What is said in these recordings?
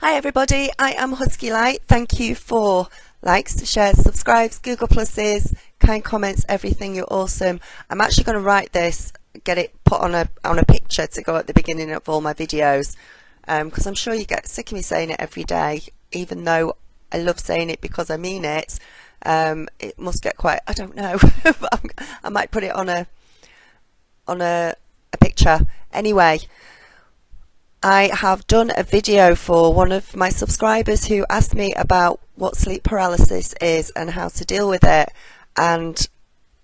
Hi everybody, I am Husky Light. Thank you for likes, shares, subscribes, Google Pluses, kind comments, everything. You're awesome. I'm actually going to write this, get it put on a picture to go at the beginning of all my videos, because I'm sure you get sick of me saying it every day, even though I love saying it because I mean it. It must get quite, I don't know, but I might put it on a picture. Anyway, I have done a video for one of my subscribers who asked me about what sleep paralysis is and how to deal with it, and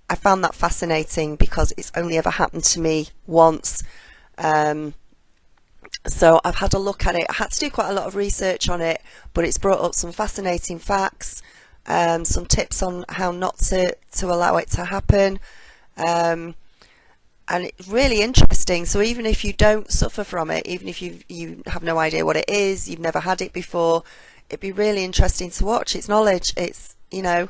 I found that fascinating because it's only ever happened to me once. So I've had a look at it. I had to do quite a lot of research on it, but it's brought up some fascinating facts, some tips on how not to allow it to happen. And it's really interesting. So even if you don't suffer from it, even if you have no idea what it is, you've never had it before, it'd be really interesting to watch. It's knowledge, it's, you know,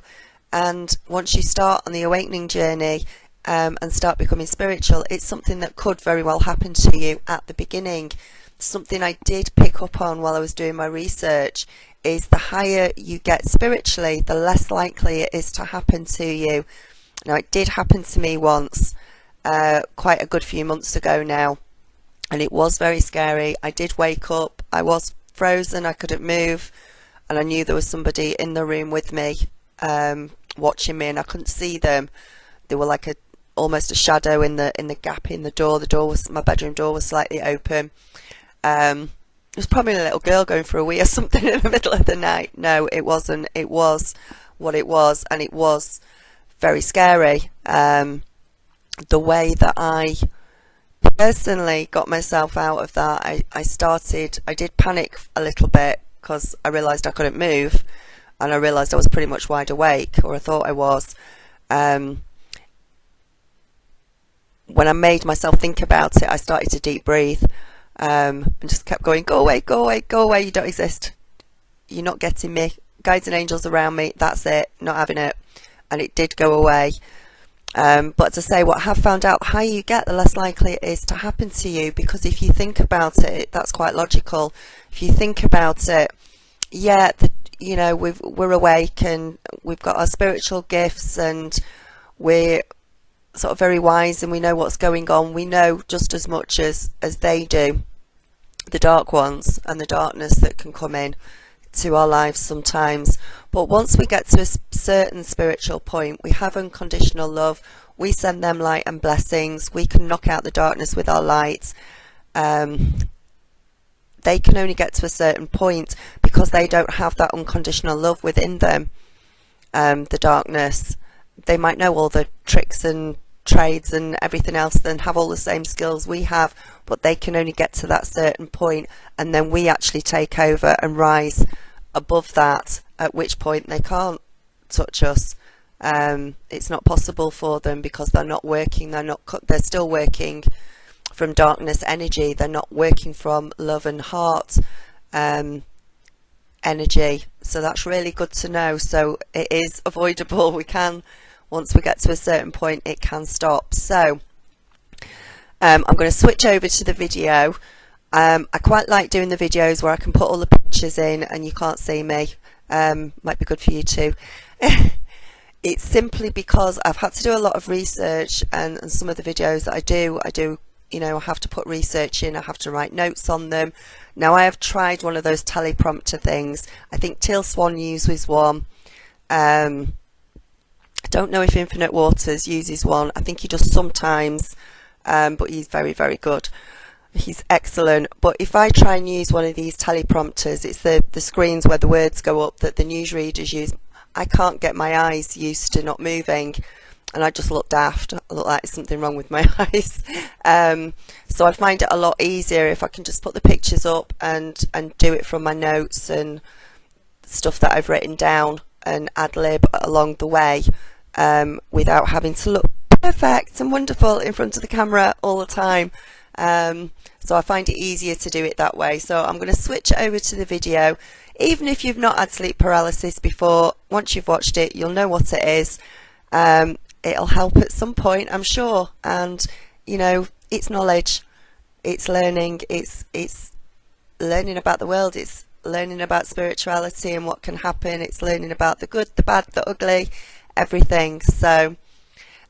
and once you start on the awakening journey and start becoming spiritual, it's something that could very well happen to you at the beginning. Something I did pick up on while I was doing my research is the higher you get spiritually, the less likely it is to happen to you. Now, it did happen to me once. Quite a good few months ago now, and it was very scary. I did wake up, I was frozen, I couldn't move, and I knew there was somebody in the room with me, watching me, and I couldn't see them. They were like almost a shadow in the gap in the door. My bedroom door was slightly open. It was probably a little girl going for a wee or something in the middle of the night. No, it wasn't. It was what it was, and it was very scary. The way that I personally got myself out of that, I did panic a little bit because I realised I couldn't move, and I realised I was pretty much wide awake, or I thought I was. When I made myself think about it, I started to deep breathe, and just kept going, go away, go away, go away, you don't exist, you're not getting me, guides and angels around me, that's it, not having it. And it did go away. But to say, what I have found out, the higher you get, the less likely it is to happen to you, because if you think about it, that's quite logical. If you think about it, yeah, you know, we're awake and we've got our spiritual gifts and we're sort of very wise and we know what's going on. We know just as much as they do, the dark ones and the darkness that can come in to our lives sometimes. But once we get to a certain spiritual point, we have unconditional love, we send them light and blessings, we can knock out the darkness with our light. They can only get to a certain point because they don't have that unconditional love within them. The darkness, they might know all the tricks and trades and everything else and have all the same skills we have, but they can only get to that certain point, and then we actually take over and rise above that, at which point they can't touch us. It's not possible for them because they're not working, they're still working from darkness energy, they're not working from love and heart energy. So that's really good to know. So it is avoidable. We can, once we get to a certain point, it can stop. So I'm going to switch over to the video. I quite like doing the videos where I can put all the pictures in and you can't see me. Might be good for you too. It's simply because I've had to do a lot of research, and some of the videos that I do, you know, I have to put research in, I have to write notes on them. Now, I have tried one of those teleprompter things. I think Teal Swan uses one. I don't know if Infinite Waters uses one. I think he does sometimes, but he's very, very good. He's excellent. But if I try and use one of these teleprompters, it's the screens where the words go up that the newsreaders use. I can't get my eyes used to not moving, and I just look daft. I look like there's something wrong with my eyes. So I find it a lot easier if I can just put the pictures up and do it from my notes and stuff that I've written down and ad-lib along the way, without having to look perfect and wonderful in front of the camera all the time. So I find it easier to do it that way. So I'm going to switch over to the video. Even if you've not had sleep paralysis before, once you've watched it, you'll know what it is. It'll help at some point, I'm sure. And, you know, it's knowledge, it's learning, it's learning about the world, it's learning about spirituality and what can happen. It's learning about the good, the bad, the ugly, everything. So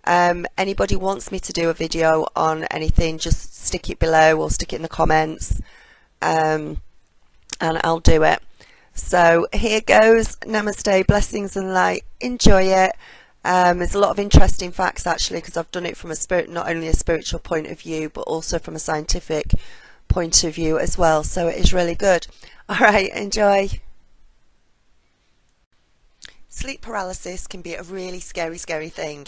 anybody wants me to do a video on anything, just stick it below or stick it in the comments, and I'll do it. So here goes. Namaste, blessings and light. Enjoy it. There's a lot of interesting facts actually, because I've done it from not only a spiritual point of view, but also from a scientific point of view as well. So it is really good. All right, enjoy. Sleep paralysis can be a really scary thing.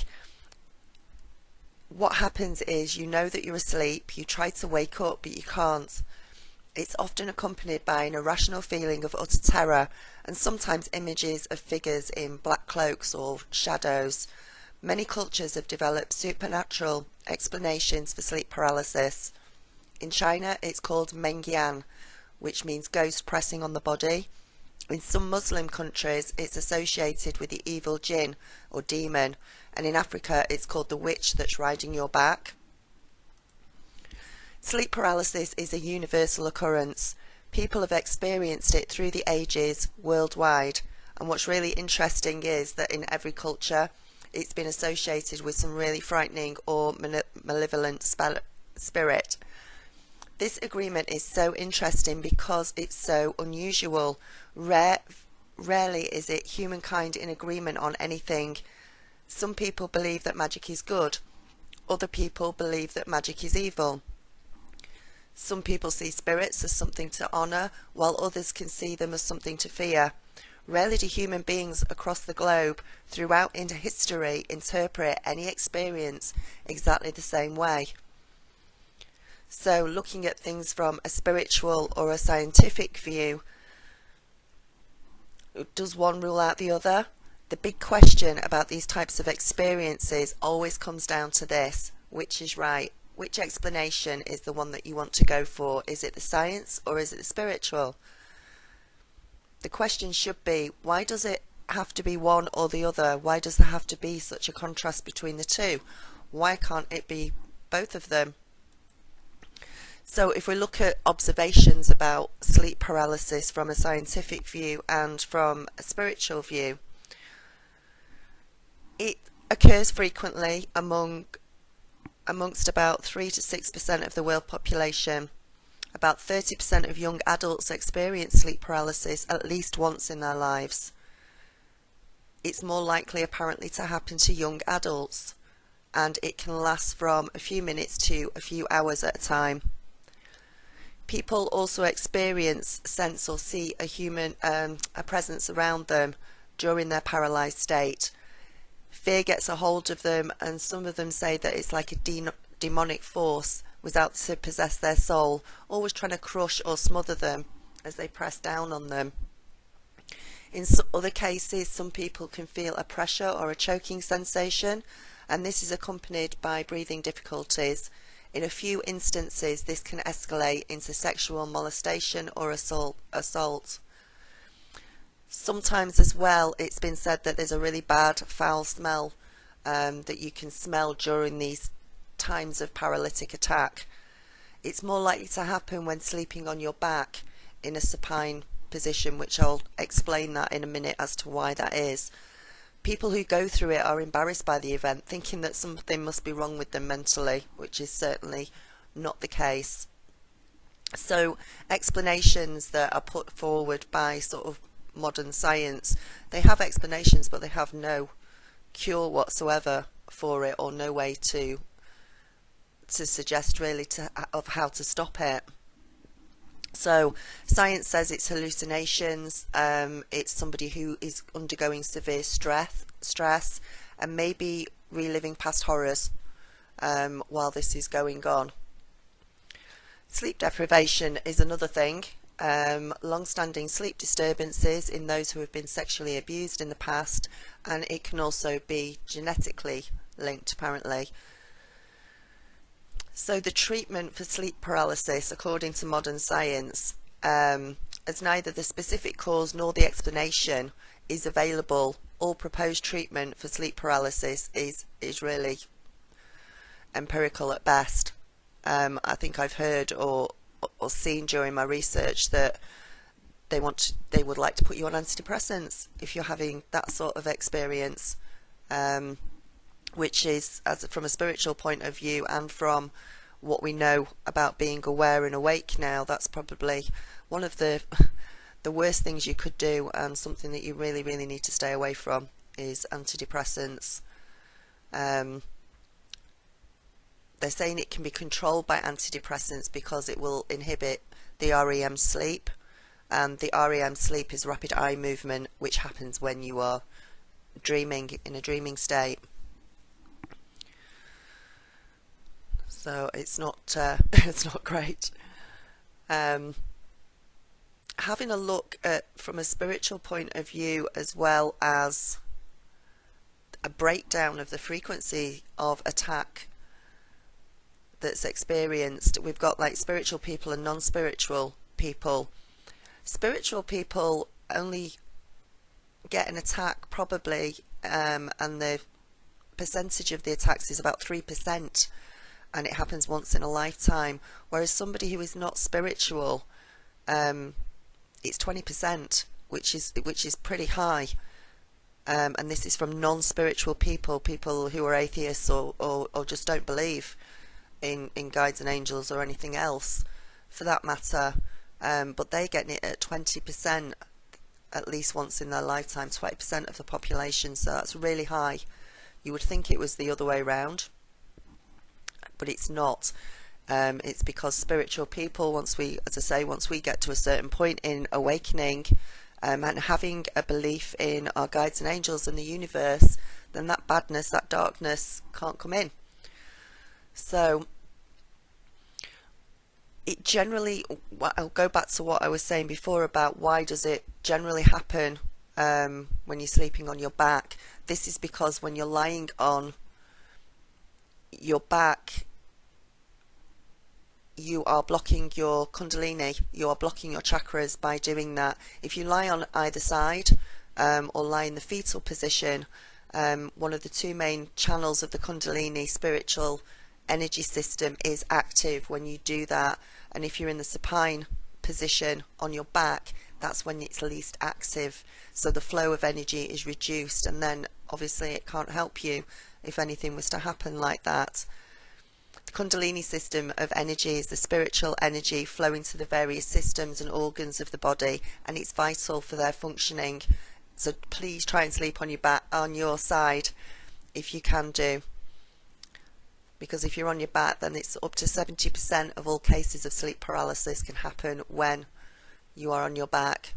What happens is, you know that you're asleep, you try to wake up, but you can't. It's often accompanied by an irrational feeling of utter terror, and sometimes images of figures in black cloaks or shadows. Many cultures have developed supernatural explanations for sleep paralysis. In China, it's called Mengyan, which means ghost pressing on the body. In some Muslim countries, it's associated with the evil jinn or demon, and in Africa, it's called the witch that's riding your back. Sleep paralysis is a universal occurrence. People have experienced it through the ages worldwide, and what's really interesting is that in every culture it's been associated with some really frightening or malevolent spirit. This agreement is so interesting because it's so unusual. Rarely is it humankind in agreement on anything. Some people believe that magic is good. Other people believe that magic is evil. Some people see spirits as something to honour, while others can see them as something to fear. Rarely do human beings across the globe throughout into history interpret any experience exactly the same way. So looking at things from a spiritual or a scientific view, does one rule out the other? The big question about these types of experiences always comes down to this: which is right? Which explanation is the one that you want to go for? Is it the science or is it the spiritual? The question should be, why does it have to be one or the other? Why does there have to be such a contrast between the two? Why can't it be both of them? So if we look at observations about sleep paralysis from a scientific view and from a spiritual view, it occurs frequently amongst about 3 to 6% of the world population. About 30% of young adults experience sleep paralysis at least once in their lives. It's more likely apparently to happen to young adults, and it can last from a few minutes to a few hours at a time. People also experience, sense or see a presence around them during their paralysed state. Fear gets a hold of them, and some of them say that it's like a demonic force was out to possess their soul, always trying to crush or smother them as they press down on them. In other cases, some people can feel a pressure or a choking sensation, and this is accompanied by breathing difficulties. In a few instances, this can escalate into sexual molestation or assault. Sometimes as well, it's been said that there's a really bad foul smell that you can smell during these times of paralytic attack. It's more likely to happen when sleeping on your back in a supine position, which I'll explain that in a minute as to why that is. People who go through it are embarrassed by the event, thinking that something must be wrong with them mentally, which is certainly not the case. So explanations that are put forward by sort of modern science, they have explanations, but they have no cure whatsoever for it, or no way to suggest really of how to stop it. So science says it's hallucinations, it's somebody who is undergoing severe stress and maybe reliving past horrors while this is going on. Sleep deprivation is another thing. Long-standing sleep disturbances in those who have been sexually abused in the past, and it can also be genetically linked apparently. So the treatment for sleep paralysis, according to modern science, as neither the specific cause nor the explanation is available, all proposed treatment for sleep paralysis is really empirical at best. I think I've heard or seen during my research that they would like to put you on antidepressants if you're having that sort of experience, which is, as from a spiritual point of view and from what we know about being aware and awake now, that's probably one of the worst things you could do, and something that you really, really need to stay away from is antidepressants. They're saying it can be controlled by antidepressants because it will inhibit the REM sleep, and the REM sleep is rapid eye movement, which happens when you are dreaming, in a dreaming state. So it's not it's not great. Having a look at from a spiritual point of view, as well as a breakdown of the frequency of attack that's experienced. We've got like spiritual people and non-spiritual people. Spiritual people only get an attack probably, and the percentage of the attacks is about 3%, and it happens once in a lifetime, whereas somebody who is not spiritual, it's 20%, which is pretty high. And this is from non-spiritual people who are atheists or just don't believe in guides and angels or anything else for that matter, but they get it at 20% at least once in their lifetime, 20% of the population, so that's really high. You would think it was the other way around, but it's not. It's because spiritual people, once we get to a certain point in awakening, and having a belief in our guides and angels and the universe, then that badness, that darkness can't come in. So it generally, I'll go back to what I was saying before about why does it generally happen when you're sleeping on your back. This is because when you're lying on your back, you are blocking your kundalini, you are blocking your chakras by doing that. If you lie on either side or lie in the fetal position, one of the two main channels of the kundalini spiritual energy system is active when you do that, and if you're in the supine position on your back, that's when it's least active, so the flow of energy is reduced, and then obviously it can't help you if anything was to happen like that. The Kundalini system of energy is the spiritual energy flowing to the various systems and organs of the body, and it's vital for their functioning. So please try and sleep on your back, on your side, if you can do, because if you're on your back, then it's up to 70% of all cases of sleep paralysis can happen when you are on your back.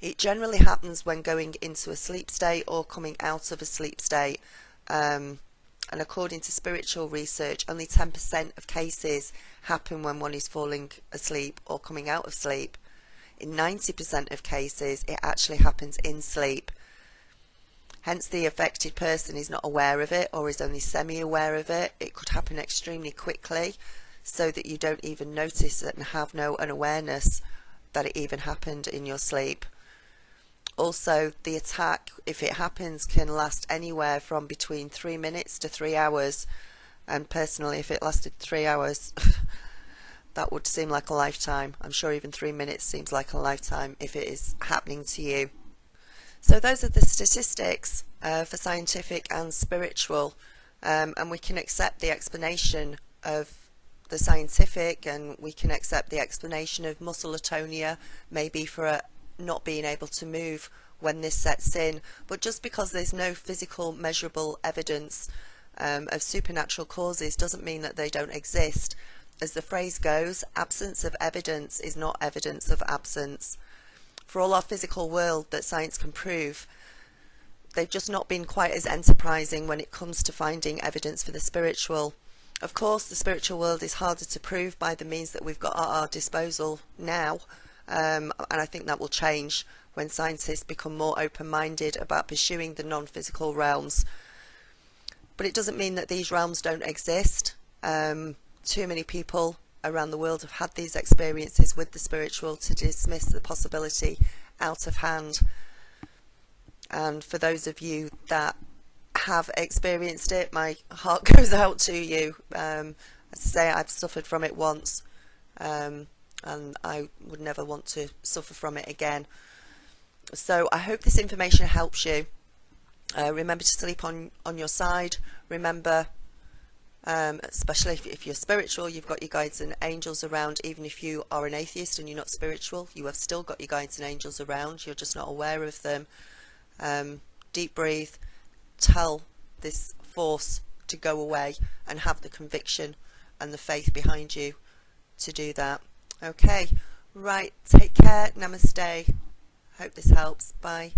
It generally happens when going into a sleep state or coming out of a sleep state. And according to spiritual research, only 10% of cases happen when one is falling asleep or coming out of sleep. In 90% of cases, it actually happens in sleep. Hence, the affected person is not aware of it or is only semi-aware of it. It could happen extremely quickly, so that you don't even notice it and have no unawareness that it even happened in your sleep. Also, the attack, if it happens, can last anywhere from between 3 minutes to 3 hours. And personally, if it lasted 3 hours, that would seem like a lifetime. I'm sure even 3 minutes seems like a lifetime if it is happening to you. So those are the statistics for scientific and spiritual, and we can accept the explanation of the scientific, and we can accept the explanation of muscle atonia, maybe for not being able to move when this sets in. But just because there's no physical measurable evidence of supernatural causes doesn't mean that they don't exist. As the phrase goes, absence of evidence is not evidence of absence. For all our physical world that science can prove, they've just not been quite as enterprising when it comes to finding evidence for the spiritual. Of course, the spiritual world is harder to prove by the means that we've got at our disposal now, and I think that will change when scientists become more open-minded about pursuing the non-physical realms. But it doesn't mean that these realms don't exist. Too many people around the world have had these experiences with the spiritual to dismiss the possibility out of hand. And for those of you that have experienced it, my heart goes out to you. As I say, I've suffered from it once. and I would never want to suffer from it again. So I hope this information helps you. Remember to sleep on your side. Remember, especially if you're spiritual, you've got your guides and angels around. Even if you are an atheist and you're not spiritual, you have still got your guides and angels around. You're just not aware of them. Deep breathe. Tell this force to go away, and have the conviction and the faith behind you to do that. Okay, right, take care. Namaste. Hope this helps. Bye.